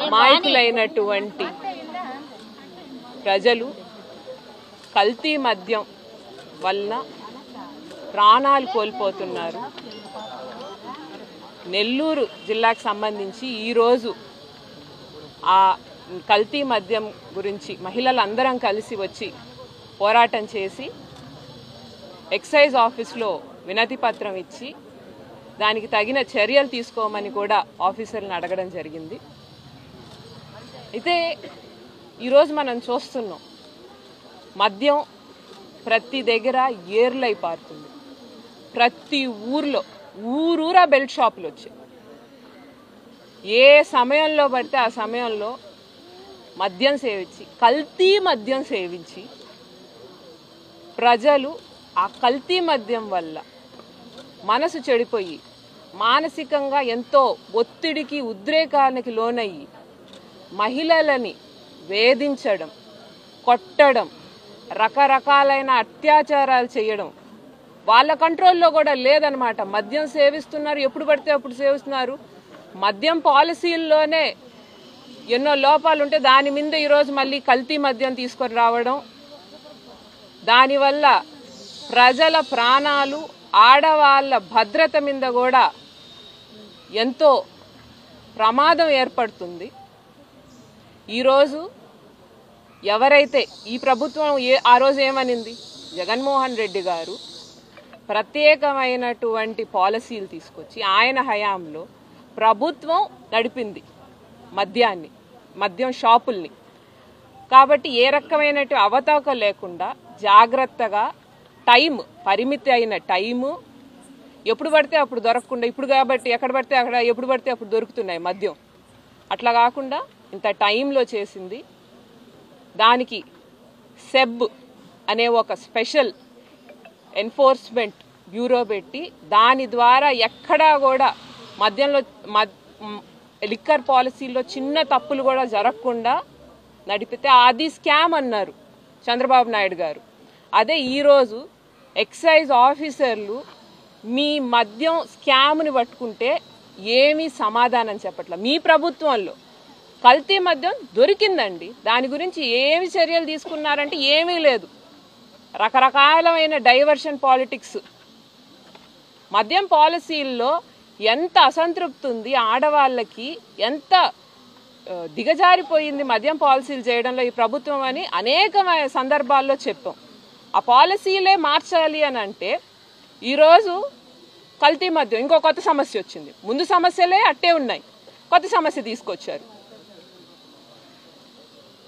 అమాయకులైనటువంటి ప్రజలు కల్తీ మద్యం వలన ప్రాణాలు కోల్పోతున్నారు. నెల్లూరు జిల్లాకు సంబంధించి ఈరోజు ఆ కల్తీ మద్యం గురించి మహిళలందరం కలిసి వచ్చి పోరాటం చేసి ఎక్సైజ్ ఆఫీస్లో వినతి పత్రం ఇచ్చి దానికి తగిన చర్యలు తీసుకోమని కూడా ఆఫీసర్లను అడగడం జరిగింది. అయితే ఈరోజు మనం చూస్తున్నాం, మద్యం ప్రతి దగ్గర ఏర్లై పారుతుంది. ప్రతి ఊర్లో ఊరూరా బెల్ట్ షాపులు వచ్చాయి. ఏ సమయంలో పడితే ఆ సమయంలో మద్యం సేవించి, కల్తీ మద్యం సేవించి ప్రజలు ఆ కల్తీ మద్యం వల్ల మనసు చెడిపోయి మానసికంగా ఎంతో ఒత్తిడికి ఉద్రేకానికి లోనయ్యి మహిళలని వేధించడం, కొట్టడం, రకరకాలైన అత్యాచారాలు చేయడం వాళ్ళ కంట్రోల్లో కూడా లేదనమాట. మద్యం సేవిస్తున్నారు, ఎప్పుడు పడితే అప్పుడు సేవిస్తున్నారు. మద్యం పాలసీల్లోనే ఎన్నో లోపాలు ఉంటే దాని మీద ఈరోజు మళ్ళీ కల్తీ మద్యం తీసుకొని రావడం, దానివల్ల ప్రజల ప్రాణాలు, ఆడవాళ్ళ భద్రత మీద కూడా ఎంతో ప్రమాదం ఏర్పడుతుంది. ఈరోజు ఎవరైతే ఈ ప్రభుత్వం ఆ రోజు ఏమనింది, జగన్మోహన్ రెడ్డి గారు ప్రత్యేకమైనటువంటి పాలసీలు తీసుకొచ్చి ఆయన హయాంలో ప్రభుత్వం నడిపింది మద్యం షాపుల్ని. కాబట్టి ఏ రకమైన అవతాకం లేకుండా జాగ్రత్తగా పరిమితి అయిన టైము, ఎప్పుడు పడితే అప్పుడు దొరకకుండా, ఇప్పుడు కాబట్టి ఎక్కడ పడితే అక్కడ ఎప్పుడు పడితే అప్పుడు దొరుకుతున్నాయి మద్యం. అట్లా కాకుండా ఇంత టైంలో చేసింది. దానికి సెబ్ అనే ఒక స్పెషల్ ఎన్ఫోర్స్మెంట్ బ్యూరో పెట్టి దాని ద్వారా ఎక్కడా కూడా మద్యంలో లిక్కర్ పాలసీలో చిన్న తప్పులు కూడా జరగకుండా నడిపితే అది స్కామ్ అన్నారు చంద్రబాబు నాయుడు గారు. అదే ఈరోజు ఎక్సైజ్ ఆఫీసర్లు మీ మద్యం స్కామ్ని పట్టుకుంటే ఏమీ సమాధానం చెప్పట్ల. మీ ప్రభుత్వంలో కల్తీ మద్యం దొరికిందండి, దాని గురించి ఏమి చర్యలు తీసుకున్నారంటే ఏమీ లేదు. రకరకాలమైన డైవర్షన్ పాలిటిక్స్. మద్యం పాలసీల్లో ఎంత అసంతృప్తి ఉంది, ఆడవాళ్ళకి ఎంత దిగజారిపోయింది మద్యం పాలసీలు చేయడంలో ఈ ప్రభుత్వం అని అనేక సందర్భాల్లో చెప్పాం. ఆ పాలసీలే మార్చాలి అని అంటే ఈరోజు కల్తీ మద్యం ఇంకో కొత్త సమస్య వచ్చింది. ముందు సమస్యలే అట్టే ఉన్నాయి, కొత్త సమస్య తీసుకొచ్చారు.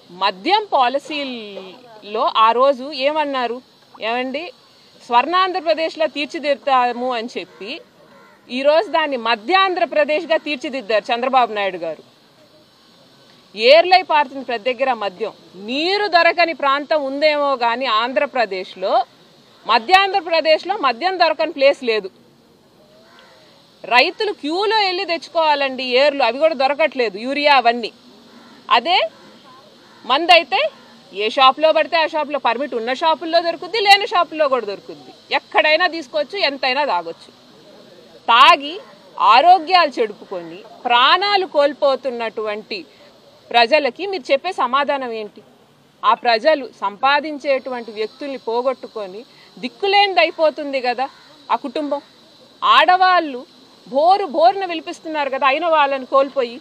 మద్యం పాలసీలో ఆ రోజు ఏమన్నారు, ఏమండి స్వర్ణాంధ్రప్రదేశ్లో తీర్చిదిద్దాము అని చెప్పి ఈరోజు దాన్ని మధ్యాంధ్రప్రదేశ్గా తీర్చిదిద్దారు చంద్రబాబు నాయుడు గారు. ఏర్లై పారుతుంది ప్రతి దగ్గర మద్యం. నీరు దొరకని ప్రాంతం ఉందేమో కానీ ఆంధ్రప్రదేశ్లో, మధ్యాంధ్రప్రదేశ్లో మద్యం దొరకని ప్లేస్ లేదు. రైతులు క్యూలో వెళ్ళి తెచ్చుకోవాలండి ఏర్లు, అవి కూడా దొరకట్లేదు, యూరియా అవన్నీ. అదే మందైతే ఏ షాప్లో పడితే ఆ షాప్లో, పర్మిట్ ఉన్న షాపుల్లో దొరుకుద్ది, లేని షాపుల్లో కూడా దొరుకుద్ది. ఎక్కడైనా తీసుకోవచ్చు, ఎంతైనా తాగొచ్చు. తాగి ఆరోగ్యాలు చెడుపుకొని ప్రాణాలు కోల్పోతున్నటువంటి ప్రజలకి మీరు చెప్పే సమాధానం ఏంటి? ఆ ప్రజలు సంపాదించేటువంటి వ్యక్తుల్ని పోగొట్టుకొని దిక్కులేనిది అయిపోతుంది కదా ఆ కుటుంబం. ఆడవాళ్ళు బోరున విలిపిస్తున్నారు కదా, అయిన వాళ్ళని కోల్పోయి.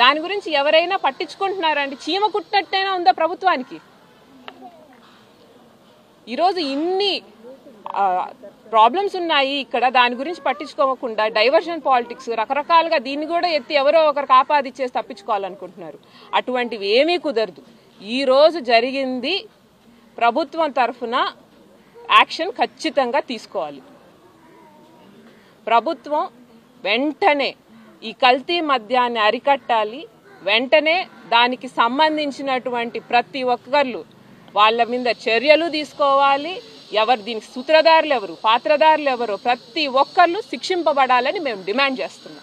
దాని గురించి ఎవరైనా పట్టించుకుంటున్నారండి? చీమ కుట్టినట్టయినా ఉందా ప్రభుత్వానికి? ఈరోజు ఇన్ని ప్రాబ్లమ్స్ ఉన్నాయి ఇక్కడ, దాని గురించి పట్టించుకోకుండా డైవర్షన్ పాలిటిక్స్ రకరకాలుగా దీన్ని కూడా ఎత్తి ఎవరో ఒకరికి ఆపాదిచ్చేసి తప్పించుకోవాలనుకుంటున్నారు. అటువంటివి ఏమీ కుదరదు. ఈరోజు జరిగింది ప్రభుత్వం తరఫున యాక్షన్ ఖచ్చితంగా తీసుకోవాలి. ప్రభుత్వం వెంటనే ఈ కల్తీ మద్యాన్ని అరికట్టాలి. వెంటనే దానికి సంబంధించినటువంటి ప్రతి ఒక్కరు వాళ్ళ మీద చర్యలు తీసుకోవాలి. ఎవరు దీనికి సూత్రధారులు ఎవరు, పాత్రధారులు ఎవరు, ప్రతి ఒక్కరు శిక్షింపబడాలని మేము డిమాండ్ చేస్తున్నాం.